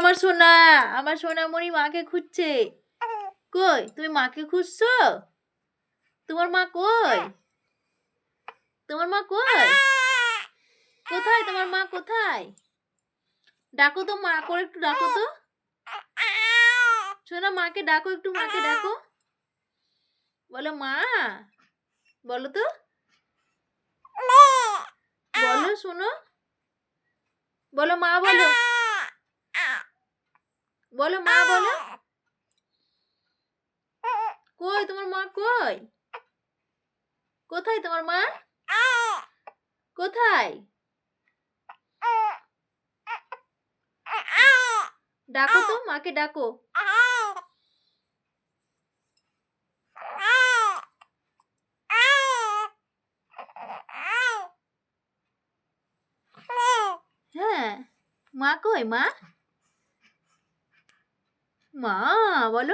আমার সোনা, আমার সোনামণি মাকে খুঁজছে। কই তুমি মাকে খুঁজছো? তোমার মা কই? তোমার মা কই? কোথায় তোমার মা কোথায়? ডাকো তো মা করে, একটু ডাকো তো। সোনা মাকে ডাকো, একটু মাকে ডাকো। বলো মা, বলো তো, বলো শোনো, বলো মা, বলো, বলো মা, বলো। কই তোমার মা কই? কোথায় তোমার মা? কোথায়? ডাকো তো, মাকে ডাকো। হ্যাঁ, মা কই মা? মা বলো।